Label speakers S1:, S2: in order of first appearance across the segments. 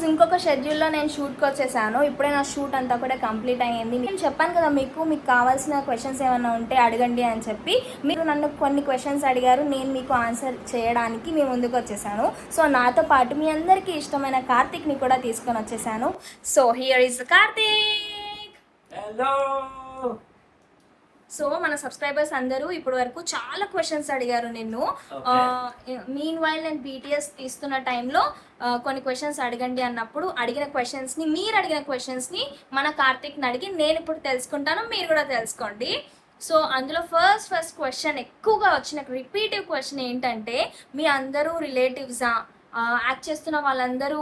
S1: ఈరోజు ఇంకొక షెడ్యూల్లో నేను షూట్కి వచ్చేసాను. ఇప్పుడే నా షూట్ అంతా కూడా కంప్లీట్ అయ్యింది. నేను చెప్పాను కదా మీకు కావాల్సిన క్వశ్చన్స్ ఏమైనా ఉంటే అడగండి అని చెప్పి. మీరు నన్ను కొన్ని క్వశ్చన్స్ అడిగారు, నేను మీకు ఆన్సర్ చేయడానికి మీ ముందుకు వచ్చేసాను. సో నాతో పాటు మీ అందరికీ ఇష్టమైన కార్తిక్ని కూడా తీసుకొని వచ్చేసాను. So here is Karthik.
S2: Hello.
S1: So మన సబ్స్క్రైబర్స్ అందరూ ఇప్పటి వరకు చాలా క్వశ్చన్స్ అడిగారు నిన్ను. మీన్ వైల్ నేను బీటీఎస్ తీస్తున్న టైంలో కొన్ని క్వశ్చన్స్ అడగండి అన్నప్పుడు మీరు అడిగిన క్వశ్చన్స్ని మన కార్తిక్ని అడిగి నేను ఇప్పుడు తెలుసుకుంటాను, మీరు కూడా తెలుసుకోండి. సో అందులో ఫస్ట్ క్వశ్చన్ ఎక్కువగా వచ్చిన రిపీటివ్ క్వశ్చన్ ఏంటంటే, మీ అందరూ రిలేటివ్సా, యాక్ట్ చేస్తున్న వాళ్ళందరూ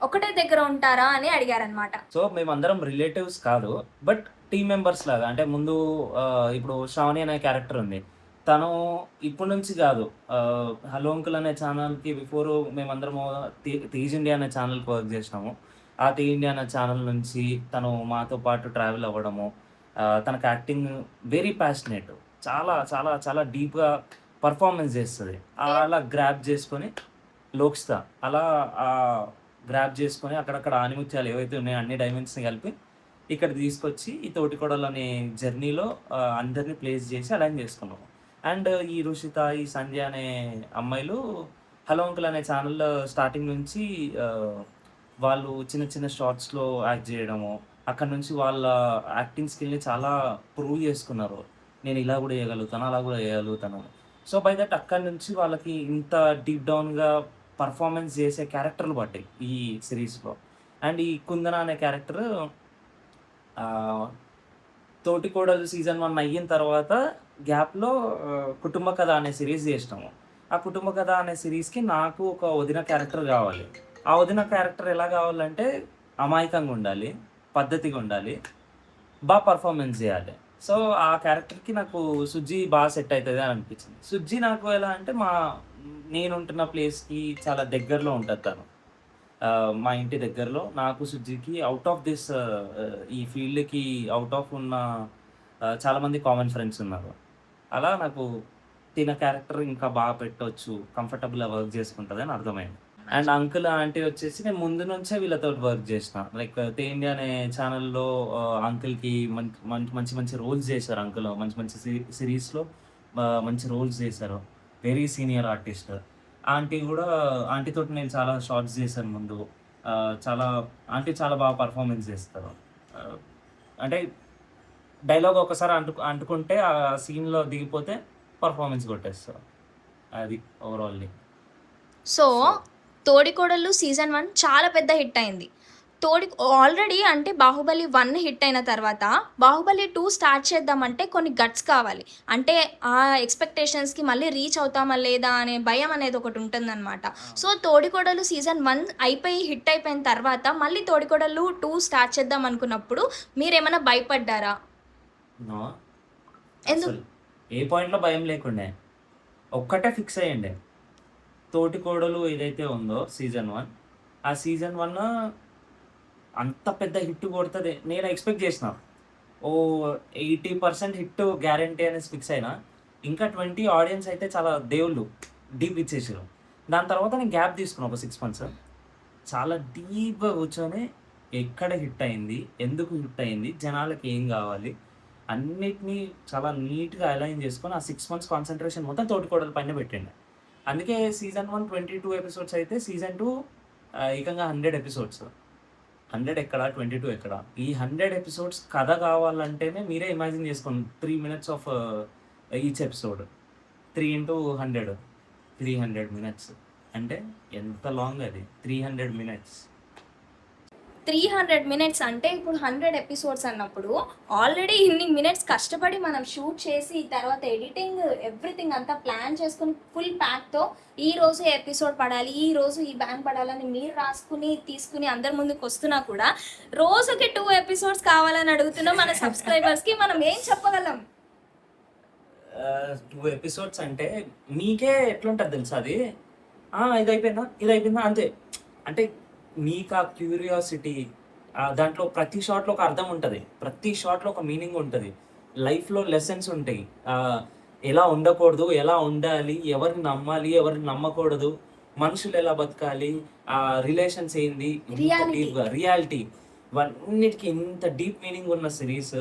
S1: ఒకటే దగ్గర ఉంటారా అని అడిగారనమాట.
S2: సో మేమందరం రిలేటివ్స్ కాదు, బట్ టీమ్ మెంబర్స్ లాగా. అంటే ముందు ఇప్పుడు శ్రావణి అనే క్యారెక్టర్ ఉంది, తను ఇప్పటి నుంచి కాదు, హలో అంకుల్ అనే ఛానల్కి బిఫోర్ మేమందరము తేజ్ ఇండియా అనే ఛానల్కి వర్క్ చేసినాము. ఆ తేజ్ ఇండియా అనే ఛానల్ నుంచి తను మాతో పాటు ట్రావెల్ అవ్వడము, తనకు యాక్టింగ్ వెరీ ప్యాషనేట్, చాలా చాలా చాలా డీప్గా పర్ఫార్మెన్స్ చేస్తుంది. అలా గ్రాప్ చేసుకొని లోక్స్తా అలా గ్రాప్ చేసుకొని అక్కడక్కడ ఆనిముత్యాలు ఏవైతే ఉన్నాయో అన్ని డైమెన్షన్ని కలిపి ఇక్కడ తీసుకొచ్చి ఈ తోటికోడలు అనే జర్నీలో అందరినీ ప్లేస్ చేసి అలైన్ చేసుకున్నాము. అండ్ ఈ రుషిత, ఈ సంధ్య అనే అమ్మాయిలు హలో అంకుల్ అనే ఛానల్లో స్టార్టింగ్ నుంచి వాళ్ళు చిన్న చిన్న షార్ట్స్లో యాక్ట్ చేయడము, అక్కడ నుంచి వాళ్ళ యాక్టింగ్ స్కిల్ని చాలా ప్రూవ్ చేసుకున్నారు. నేను ఇలా కూడా చేయగలుగుతాను, అలా కూడా చేయగలుగుతాను. సో బై దట్ అక్కడి నుంచి వాళ్ళకి ఇంత డీప్ డౌన్గా పర్ఫార్మెన్స్ చేసే క్యారెక్టర్లు పడ్డాయి ఈ సిరీస్లో. అండ్ ఈ కుందన అనే క్యారెక్టర్ తోటికోడలు సీజన్ 1 అయిన తర్వాత గ్యాప్లో కుటుంబ కథ అనే సిరీస్ చేసినాము. ఆ కుటుంబ కథ అనే సిరీస్కి నాకు ఒక వదిన క్యారెక్టర్ కావాలి. ఆ వదిన క్యారెక్టర్ ఎలా కావాలంటే అమాయకంగా ఉండాలి, పద్ధతిగా ఉండాలి, బాగా పర్ఫార్మెన్స్ చేయాలి. సో ఆ క్యారెక్టర్కి నాకు సుజ్జి బాగా సెట్ అవుతుంది అని అనిపించింది. సుజ్జి నాకు ఎలా అంటే నేను ఉంటున్న ప్లేస్కి చాలా దగ్గరలో ఉంటుంది తను. మా ఇంటి దగ్గరలో నాకు సుజ్జికి అవుట్ ఆఫ్ దిస్ ఈ ఫీల్డ్కి అవుట్ ఆఫ్ ఉన్న చాలామంది కామన్ ఫ్రెండ్స్ ఉన్నారు. అలా నాకు తిన క్యారెక్టర్ ఇంకా బాగా పెట్టవచ్చు, కంఫర్టబుల్గా వర్క్ చేసుకుంటుంది అని అర్థమైంది. అండ్ అంకుల్ ఆంటీ వచ్చేసి నేను ముందు నుంచే వీళ్ళతో వర్క్ చేసిన. లైక్ తే ఇండియా అనే ఛానల్లో అంకుల్కి మంచి మంచి రోల్స్ చేశారు. అంకుల్ మంచి మంచి సిరీస్లో మంచి రోల్స్ చేశారు. Very senior artist. ఆంటీతో నేను చాలా షార్ట్స్ చేశాను ముందు. ఆంటీ చాలా బాగా పర్ఫార్మెన్స్ చేస్తారు. అంటే డైలాగ్ ఒకసారి అంటుకుంటే ఆ సీన్లో దిగిపోతే పర్ఫార్మెన్స్ కొట్టేస్తారు. అది ఓవరాల్లీ.
S1: సో తోడికోడళ్ళు సీజన్ 1 చాలా పెద్ద హిట్ అయింది. ఆల్రెడీ అంటే బాహుబలి 1 హిట్ అయిన తర్వాత బాహుబలి 2 స్టార్ట్ చేద్దామంటే కొన్ని గట్స్ కావాలి. అంటే ఆ ఎక్స్పెక్టేషన్స్కి మళ్ళీ రీచ్ అవుతామా లేదా అనే భయం అనేది ఒకటి ఉంటుందన్నమాట. సో తోడికోడలు సీజన్ 1 అయిపోయి హిట్ అయిపోయిన తర్వాత మళ్ళీ తోడికోడలు 2 స్టార్ట్ చేద్దాం అనుకున్నప్పుడు మీరేమైనా భయపడ్డారా?
S2: ఎందుకు? ఏ పాయింట్లో భయం లేకుండే, ఒక్కటే ఫిక్స్ అయ్యండి. తోటికోడలు ఏదైతే ఉందో సీజన్ 1, ఆ సీజన్ 1 అంత పెద్ద హిట్ కొడుతుంది నేను ఎక్స్పెక్ట్ చేసిన. 80% హిట్ గ్యారంటీ అనేసి ఫిక్స్ అయినా. ఇంకా 20 ఆడియన్స్ అయితే చాలా దేవుళ్ళు డీప్ ఇచ్చేసారు. దాని తర్వాత నేను గ్యాప్ తీసుకున్నాను ఒక 6 months. చాలా డీప్గా కూర్చొని ఎక్కడ హిట్ అయింది, ఎందుకు హిట్ అయింది, జనాలకి ఏం కావాలి, అన్నిటినీ చాలా నీట్గా అలైన్ చేసుకొని ఆ 6 months కాన్సన్ట్రేషన్ మొత్తం తోటికోడల పైన పెట్టండి. అందుకే సీజన్ 1 22 ఎపిసోడ్స్ అయితే సీజన్ 2 ఏకంగా 100 ఎపిసోడ్స్. 100 ఎక్కడ, 22 ఎక్కడ? ఈ 100 ఎపిసోడ్స్ కథ కావాలంటేనే మీరే ఇమాజిన్ చేసుకోండి. 3 minutes of each episode. 3 into 100 300 minutes. అంటే ఎంత లాంగ్ అది? 300 minutes.
S1: 300 minutes అంటే ఇప్పుడు 100 ఎపిసోడ్స్ అన్నప్పుడు ఆల్రెడీ ఇన్ని మినిట్స్ కష్టపడి మనం షూట్ చేసి తర్వాత ఎడిటింగ్ ఎవ్రీథింగ్ అంతా ప్లాన్ చేసుకుని ఫుల్ ప్యాక్తో ఈ రోజు ఎపిసోడ్ పడాలి, ఈ రోజు ఈ బ్యాంక్ పడాలని మీరు రాసుకుని తీసుకుని అందరి ముందుకు వస్తున్నా కూడా రోజుకి 2 episodes కావాలని అడుగుతున్నాం మన సబ్స్క్రైబర్స్కి. మనం ఏం చెప్పగలం?
S2: 2 episodes అంటే మీకే ఎట్లుంటుంది తెలుసా? అది ఇది అయిపోయిందా అంతే. అంటే మీకు ఆ క్యూరియాసిటీ, దాంట్లో ప్రతి షాట్లో ఒక అర్థం ఉంటుంది, ప్రతి షాట్లో ఒక మీనింగ్ ఉంటుంది, లైఫ్లో లెసన్స్ ఉంటాయి. ఎలా ఉండకూడదు, ఎలా ఉండాలి, ఎవరిని నమ్మాలి, ఎవరిని నమ్మకూడదు, మనుషులు ఎలా బతకాలి, ఆ రిలేషన్స్ ఏంది, ఇంత
S1: రియాలిటీ.
S2: డీప్గా రియాలిటీ, ఇవన్నిటికీ ఇంత డీప్ మీనింగ్ ఉన్న సిరీస్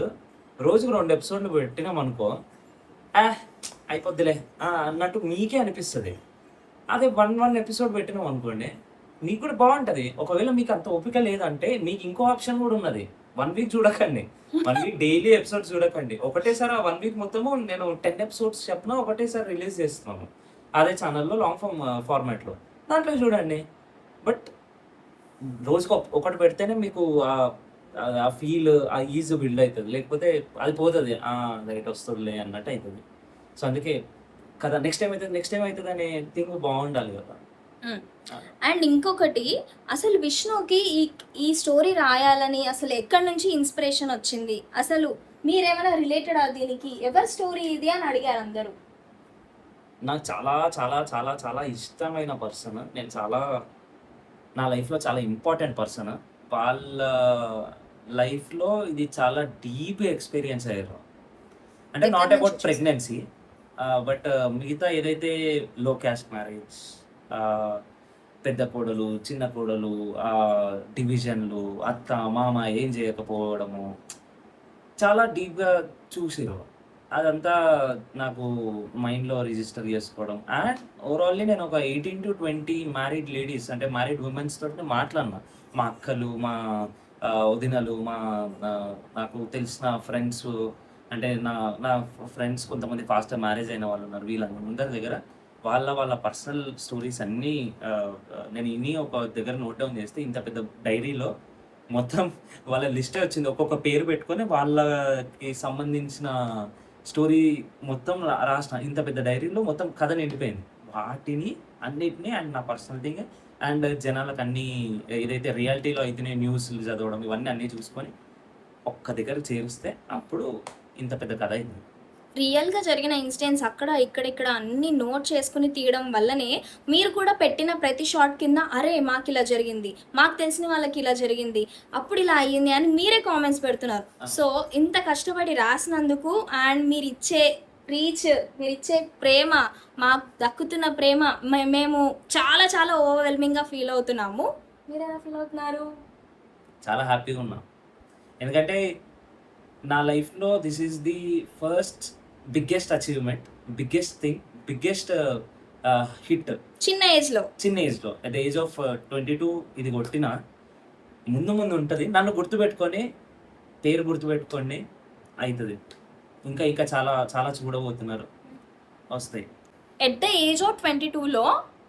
S2: రోజుకు 2 ఎపిసోడ్లు పెట్టినాం అనుకో, ఆ అయిపోద్దిలే అన్నట్టు మీకే అనిపిస్తుంది. అదే వన్ ఎపిసోడ్ పెట్టినాం అనుకోండి, మీకు కూడా బాగుంటది. ఒకవేళ మీకు అంత ఓపిక లేదంటే మీకు ఇంకో ఆప్షన్ కూడా ఉన్నది. 1 వీక్ చూడకండి, 1 వీక్ డైలీ ఎపిసోడ్స్ చూడకండి. ఒకటేసారి ఆ 1 వీక్ మొత్తము నేను 10 ఎపిసోడ్స్ చెప్పిన ఒకటేసారి రిలీజ్ చేస్తున్నాను అదే ఛానల్లో లాంగ్ ఫార్మాట్లో, దాంట్లో చూడండి. బట్ రోజుకి ఒకటి పెడితేనే మీకు ఆ ఫీల్, ఆ ఈజ్ బిల్డ్ అవుతుంది. లేకపోతే అది పోతుంది, రైట్ వస్తుందిలే అన్నట్టు అవుతుంది. సో అందుకే కదా నెక్స్ట్ టైం అవుతుంది అనే థింగ్ బాగుండాలి కదా.
S1: అండ్ ఇంకొకటి, అసలు విష్ణుకి ఈ స్టోరీ రాయాలని అసలు ఎక్కడి నుంచి ఇన్స్పిరేషన్ వచ్చింది? అసలు మీరేమైనా రిలేటెడ్ దీనికి, ఎవరి స్టోరీ ఇది అని అడిగారు అందరూ.
S2: నాకు చాలా చాలా చాలా చాలా ఇష్టమైన పర్సన్, నేను చాలా నా లైఫ్లో చాలా ఇంపార్టెంట్ పర్సన్. వాళ్ళ లైఫ్లో ఇది చాలా డీప్ ఎక్స్పీరియన్స్ అయ్యారు. అంటే
S1: ఎక్కడి
S2: నాట్
S1: నుంచి
S2: అబౌట్
S1: చూసారు?
S2: ప్రెగ్నెన్సీ, బట్ మిగతా ఏదైతే లో క్యాస్ట్ మ్యారేజ్, పెద్ద కోడలు చిన్న కోడలు, డివిజన్లు, అత్త మామ ఏం చేయకపోవడము, చాలా డీప్గా చూసిరు. అదంతా నాకు మైండ్లో రిజిస్టర్ చేసుకోవడం. అండ్ ఓవరాల్లీ నేను ఒక 18 to 20 మ్యారీడ్ లేడీస్, అంటే మ్యారీడ్ ఉమెన్స్ తోటి మాట్లాడినా. మా అక్కలు, మా వదినలు, నాకు తెలిసిన ఫ్రెండ్స్, అంటే నా నా ఫ్రెండ్స్ కొంతమంది ఫాస్ట్గా మ్యారేజ్ అయిన వాళ్ళు ఉన్నారు. వీళ్ళందరి దగ్గర వాళ్ళ పర్సనల్ స్టోరీస్ అన్నీ నేను ఇన్ని ఒక దగ్గర నోట్ డౌన్ చేస్తే, ఇంత పెద్ద డైరీలో మొత్తం వాళ్ళ లిస్టే వచ్చింది. ఒక్కొక్క పేరు పెట్టుకొని వాళ్ళకి సంబంధించిన స్టోరీ మొత్తం రాసిన. ఇంత పెద్ద డైరీలో మొత్తం కథ నిండిపోయింది. వాటిని అన్నిటిని అండ్ నా పర్సనల్ థింగ్ అండ్ జనాలకు అన్నీ ఏదైతే రియాలిటీలో అయితేనే న్యూస్లు చదవడం, ఇవన్నీ అన్నీ చూసుకొని ఒక్క దగ్గర చేరిస్తే అప్పుడు ఇంత పెద్ద కథ అయింది.
S1: రియల్గా జరిగిన ఇన్సిడెంట్స్ అక్కడ ఇక్కడ అన్ని నోట్ చేసుకుని తీయడం వల్లనే మీరు కూడా పెట్టిన ప్రతి షాట్ కింద అరే మాకు ఇలా జరిగింది, మాకు తెలిసిన వాళ్ళకి ఇలా జరిగింది, అప్పుడు ఇలా అయ్యింది అని మీరే కామెంట్స్ పెడుతున్నారు. సో ఇంత కష్టపడి రాసినందుకు అండ్ మీరు ఇచ్చే రీచ్, మీరు ఇచ్చే ప్రేమ, మాకు దక్కుతున్న ప్రేమ మేము చాలా చాలా ఓవర్వెల్మింగ్గా ఫీల్ అవుతున్నాము. మీరు ఎలా ఫీల్ అవుతున్నారు?
S2: చాలా హ్యాపీగా ఉన్నా, ఎందుకంటే నా లైఫ్లో this is the first biggest achievement, biggest thing, biggest hit.
S1: చిన్న ఏజ్లో
S2: అట్ ద ఏజ్ ఆఫ్ 22 ఇది కొట్టిన. ముందు ఉంటుంది, నన్ను గుర్తుపెట్టుకొని, పేరు గుర్తుపెట్టుకోండి, అవుతుంది. ఇంకా చాలా చాలా చూడబోతున్నారు, వస్తాయి.
S1: ఎట్ ద ఏజ్ ఆఫ్ 22లో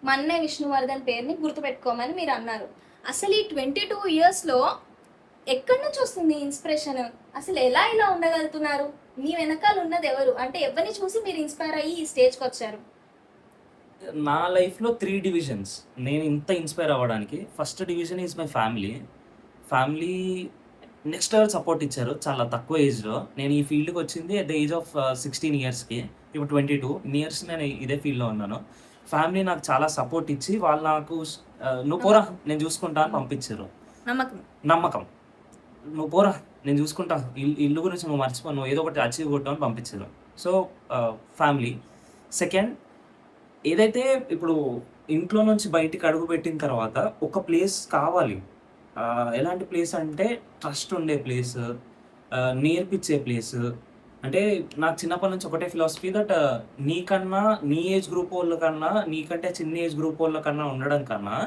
S1: మన్నే విష్ణువర్ధన్ పేరుని గుర్తుపెట్టుకోమని మీరు అన్నారు. అసలు ఈ 22 ఇయర్స్లో ఎక్కడి నుంచి వస్తుంది ఇన్స్పిరేషన్? అసలు ఎలా ఇలా ఉండగలుగుతున్నారు? మీ వెనకాల ఉన్నది ఎవరు? అంటే ఎవరిని చూసి మీరు ఇన్స్పైర్ అయ్యి ఈ స్టేజ్కి వచ్చారు?
S2: నా లైఫ్లో 3 డివిజన్స్ నేను ఇంత ఇన్స్పైర్ అవ్వడానికి. First division is my family next level support ఇచ్చారు చాలా తక్కువ ఏజ్లో. నేను ఈ ఫీల్డ్కి వచ్చింది అట్ ద ఏజ్ ఆఫ్ 16 ఇయర్స్కి. ఇప్పుడు 22 ఇయర్స్ నేను ఇదే ఫీల్డ్లో ఉన్నాను. ఫ్యామిలీ నాకు చాలా సపోర్ట్ ఇచ్చి వాళ్ళు నాకు నువ్వు పోరా నేను చూసుకుంటా అని పంపించారు. నమ్మకం, నువ్వు పోరా నేను చూసుకుంటా, ఇల్లు గురించి నువ్వు మర్చిపో, నువ్వు ఏదో ఒకటి అచీవ్ కొట్టావు అని పంపించారు. So family. సెకండ్, ఏదైతే ఇప్పుడు ఇంట్లో నుంచి బయటికి అడుగు పెట్టిన తర్వాత ఒక ప్లేస్ కావాలి. ఎలాంటి ప్లేస్ అంటే ట్రస్ట్ ఉండే ప్లేస్, నేర్పించే ప్లేస్. అంటే నాకు చిన్నప్పటి నుంచి ఒకటే ఫిలాసఫీ దట్ నీకన్నా నీ ఏజ్ గ్రూప్ వాళ్ళకన్నా, నీకంటే చిన్న ఏజ్ గ్రూప్ వాళ్ళకన్నా ఉండడం కన్నా,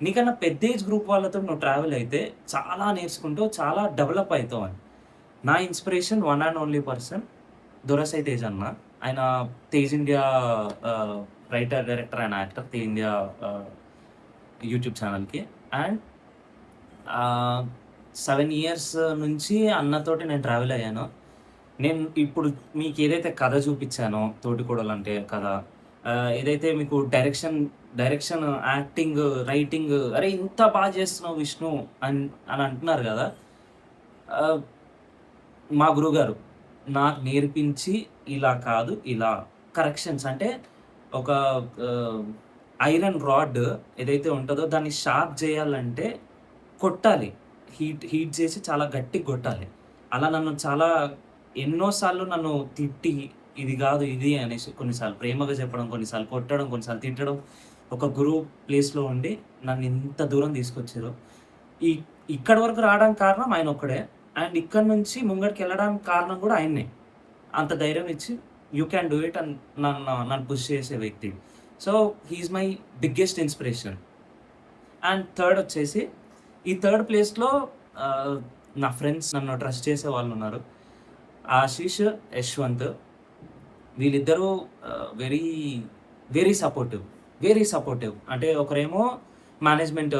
S2: నీకన్నా పెద్ద ఏజ్ గ్రూప్ వాళ్ళతో నువ్వు ట్రావెల్ అయితే చాలా నేర్చుకుంటూ చాలా డెవలప్ అవుతావు అని. నా inspiration one and only person Dorasai Tej అన్న. ఆయన Tej India writer, director and actor, Tej India YouTube ఛానల్కి. అండ్ 7 years నుంచి అన్నతోటి నేను ట్రావెల్ అయ్యాను. నేను ఇప్పుడు మీకు ఏదైతే కథ చూపించానో, తోటికోడలు అంటే కథ, ఏదైతే మీకు డైరెక్షన్, యాక్టింగ్, రైటింగ్, అరే ఇంత బాగా చేస్తున్నావు విష్ణు అని అంటున్నారు కదా. మా గురుగారు నాకు నేర్పించి ఇలా కాదు, ఇలా కరెక్షన్స్, అంటే ఒక ఐరన్ రాడ్ ఏదైతే ఉంటుందో దాన్ని షార్ప్ చేయాలంటే కొట్టాలి, హీట్ చేసి చాలా గట్టిగా కొట్టాలి. అలా నన్ను చాలా ఎన్నోసార్లు నన్ను తిట్టి ఇది కాదు ఇది అనేసి, కొన్నిసార్లు ప్రేమగా చెప్పడం, కొన్నిసార్లు కొట్టడం, కొన్నిసార్లు తిట్టడం, ఒక గురువు ప్లేస్లో ఉండి నన్ను ఇంత దూరం తీసుకొచ్చారు. ఈ ఇక్కడి వరకు రావడానికి కారణం ఆయన ఒక్కడే. అండ్ ఇక్కడ నుంచి ముంగడికి వెళ్ళడానికి కారణం కూడా ఆయన్నే. అంత ధైర్యం ఇచ్చి యూ క్యాన్ డూ ఇట్ అని నన్ను పుష్ చేసే వ్యక్తి. So he's my biggest inspiration. And third వచ్చేసి ఈ థర్డ్ ప్లేస్లో నా ఫ్రెండ్స్, నన్ను ట్రస్ట్ చేసే వాళ్ళు ఉన్నారు. ఆశీష్, యశ్వంత్, వీళ్ళిద్దరూ వెరీ వెరీ సపోర్టివ్. అంటే ఒకరేమో మేనేజ్మెంట్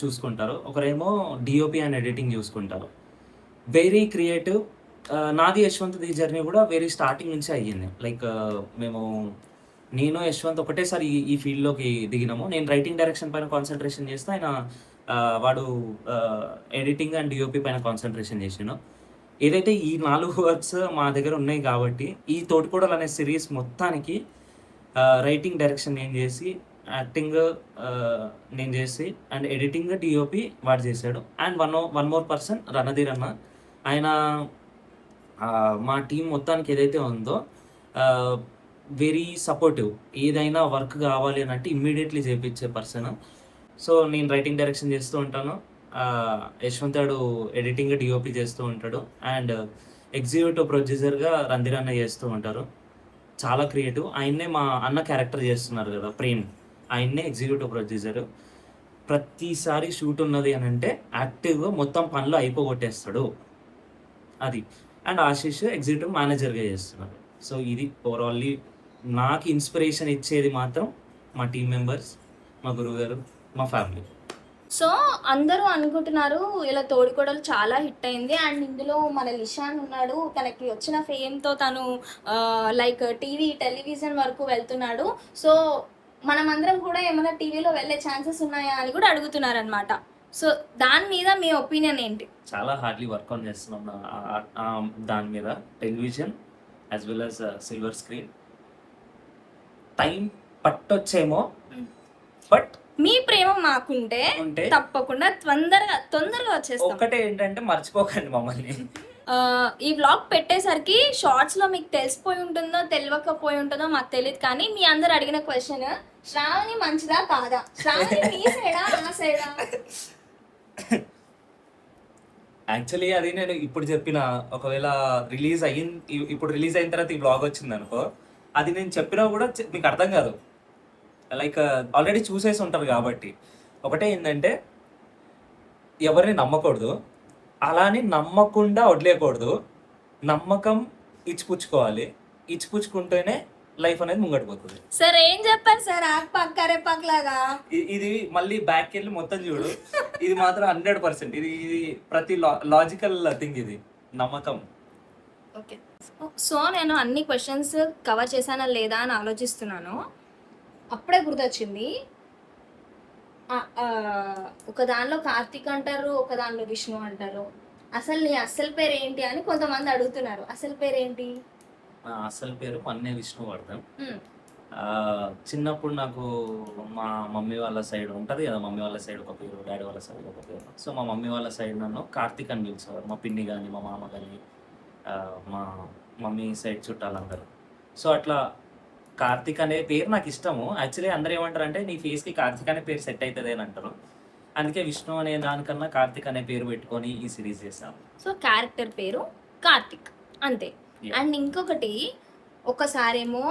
S2: చూసుకుంటారు, ఒకరేమో డిఓపి అండ్ ఎడిటింగ్ చూసుకుంటారు. Very creative. నాది యశ్వంత్ది జర్నీ కూడా వెరీ స్టార్టింగ్ నుంచి అయ్యింది. లైక్ నేను యశ్వంత్ ఒకటేసారి ఈ ఫీల్డ్లోకి దిగినాము. నేను రైటింగ్ డైరెక్షన్ పైన కాన్సన్ట్రేషన్ చేస్తే ఆయన వాడు ఎడిటింగ్ అండ్ డిఓపి పైన కాన్సన్ట్రేషన్ చేసాను. ఏదైతే ఈ 4 వర్క్స్ మా దగ్గర ఉన్నాయి కాబట్టి ఈ తోటికోడలు అనే సిరీస్ మొత్తానికి రైటింగ్ డైరెక్షన్ నేను చేసి, యాక్టింగ్ నేను చేసి, అండ్ ఎడిటింగ్ డిఓపి వాడు చేశాడు. And one more person Randhir అన్న. ఆయన మా టీం మొత్తానికి ఏదైతే ఉందో వెరీ సపోర్టివ్. ఏదైనా వర్క్ కావాలి అని అంటే ఇమ్మీడియట్లీ చేయించే పర్సన్. సో నేను రైటింగ్ డైరెక్షన్ చేస్తూ ఉంటాను, యశ్వంత్ గారు ఎడిటింగ్ డిఓపి చేస్తూ ఉంటాడు, అండ్ ఎగ్జిక్యూటివ్ ప్రొడ్యూసర్గా రణధీర్ అన్న చేస్తూ ఉంటారు. చాలా క్రియేటివ్. ఆయన్నే మా అన్న క్యారెక్టర్ చేస్తున్నారు కదా ప్రేమ్, ఆయన్నే ఎగ్జిక్యూటివ్ ప్రొడ్యూసర్. ప్రతిసారి షూట్ ఉన్నది అని అంటే యాక్టివ్గా మొత్తం పనులు అయిపోగొట్టేస్తాడు అది. అండ్ ఆశీష్ ఎగ్జిక్యూటివ్ మేనేజర్గా చేస్తున్నారు. సో ఇది ఓవరాల్లీ నాకు ఇన్స్పిరేషన్ ఇచ్చేది మాత్రం మా టీం మెంబర్స్, మా గురువుగారు, మా ఫ్యామిలీ.
S1: సో అందరూ అనుకుంటున్నారు ఇలా తోడికోడలు చాలా హిట్ అయింది అండ్ ఇందులో మన లిషాన్ ఉన్నాడు, తనకి వచ్చిన ఫేమ్తో తను లైక్ టెలివిజన్ వరకు వెళ్తున్నాడు. సో మనమందరం కూడా ఏమైనా టీవీలో వెళ్ళే ఛాన్సెస్ ఉన్నాయా అని కూడా అడుగుతున్నారు అనమాట. సో దాని మీద మీ ఒపీనియన్ ఏంటి?
S2: చాలా హార్డ్లీ వర్క్ ఆన్ చేస్తున్నాం దాని మీద. Television as well as silver screen. Time పట్టొచ్చేమో, బట్
S1: మీ ప్రేమ మాకుంటే తప్పకుండా తొందరగా వచ్చేస్తాం.
S2: ఒకటే ఏంటంటే మర్చిపోకండి మమ్మల్ని.
S1: ఈ వ్లాగ్ పెట్టేసరికి షార్ట్స్ లో మీకు తెలిసిపోయి ఉంటుందో తెలియకపోయి ఉంటుందో మాకు తెలియదు, కానీ మీ అందరు అడిగిన క్వశ్చన్, శ్రావణి మంచిదా కాదా? శ్రావణి మీ సైడా ఆ సైడా?
S2: యాక్చువల్లీ అది నేను ఇప్పుడు చెప్పిన, ఒకవేళ ఇప్పుడు రిలీజ్ అయిన తర్వాత ఈ బ్లాగ్ వచ్చింది అనుకో, అది నేను చెప్పినా కూడా మీకు అర్థం కాదు. లైక్ ఆల్రెడీ చూసేసి ఉంటారు కాబట్టి. ఒకటే ఏంటంటే ఎవరిని నమ్మకూడదు, అలానే నమ్మకుండా వదిలేయకూడదు. నమ్మకం ఇచ్చిపుచ్చుకోవాలి, ఇచ్చిపుచ్చుకుంటేనే లైఫ్ అనేది ముంగడిపోతుంది.
S1: సార్ ఏం చెప్పారు సార్? ఆక్ లాగా
S2: ఇది మళ్ళీ బ్యాక్ వెళ్ళి మొత్తం చూడు. ఇది మాత్రం 100%. ఇది ప్రతి లాజికల్ థింగ్. ఇది నమ్మకం.
S1: ఓకే. సో నేను అన్ని క్వశ్చన్స్ కవర్ చేశానా లేదా అని ఆలోచిస్తున్నాను. అప్పుడే గుర్తొచ్చింది, ఒక దానిలో కార్తీక్ అంటారు, ఒక దానిలో విష్ణు అంటారు. అసలు నీ అసలు పేరు ఏంటి అని కొంతమంది అడుగుతున్నారు. అసలు పేరు ఏంటి?
S2: నా అసలు పేరు మన్నే విష్ణువర్ధన్. చిన్నప్పుడు నాకు మా మమ్మీ వాళ్ళ సైడ్ ఉంటుంది కదా, మమ్మీ వాళ్ళ సైడ్ ఒక పేరు, డాడీ వాళ్ళ సైడ్ ఒక పేరు. సో మా మమ్మీ వాళ్ళ సైడ్ నన్ను కార్తీక్ అని పిలిచేవారు. మా పిన్ని కానీ, మా మామ కానీ, మా మమ్మీ సైడ్ చుట్టాలందరూ. సో అట్లా కార్తీక్ అనే పేరు నాకు ఇష్టము. యాక్చువల్లీ అందరూ ఏమంటారు అంటే నీ ఫేస్కి కార్తీక్ అనే పేరు సెట్ అవుతుంది అని అంటారు. అందుకే విష్ణు అనే దానికన్నా కార్తీక్ అనే పేరు పెట్టుకొని ఈ సిరీస్ చేశాను.
S1: సో క్యారెక్టర్ పేరు కార్తీక్ అంతే. అండ్ ఇంకొకటి, ఒకసారేమో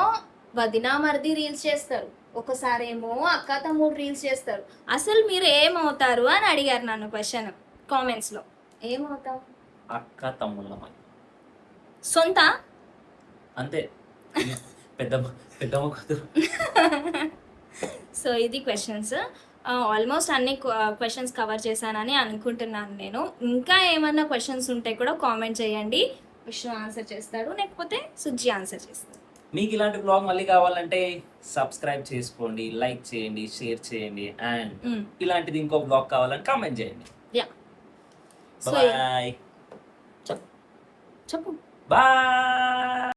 S1: వదినా మరిది రీల్స్ చేస్తారు, ఒకసారేమో అక్క తమ్ముడు రీల్స్ చేస్తారు. అసలు మీరు ఏమవుతారు అని అడిగారు నన్ను క్వశ్చన్ కామెంట్స్లో. ఏమవుతావు?
S2: అక్క తమ్ముళ్ళ
S1: సొంత
S2: అంతే, పెద్దమ్మ కూతురు.
S1: సో ఇది క్వశ్చన్స్. ఆల్మోస్ట్ అన్ని క్వశ్చన్స్ కవర్ చేశానని అనుకుంటున్నాను నేను. ఇంకా ఏమన్నా క్వశ్చన్స్ ఉంటే కూడా కామెంట్ చేయండి, విష్ణు ఆన్సర్ చేస్తాడు, లేకపోతే సుజ్జి ఆన్సర్ చేస్తాడు.
S2: మీకు ఇలాంటి బ్లాగ్ మళ్ళీ కావాలంటే సబ్స్క్రైబ్ చేసుకోండి, లైక్ చేయండి, షేర్ చేయండి. అండ్ ఇలాంటిది ఇంకో బ్లాగ్ కావాలంటే కామెంట్ చేయండి.
S1: Yeah,
S2: bye.
S1: చెప్పు.
S2: బాయ్.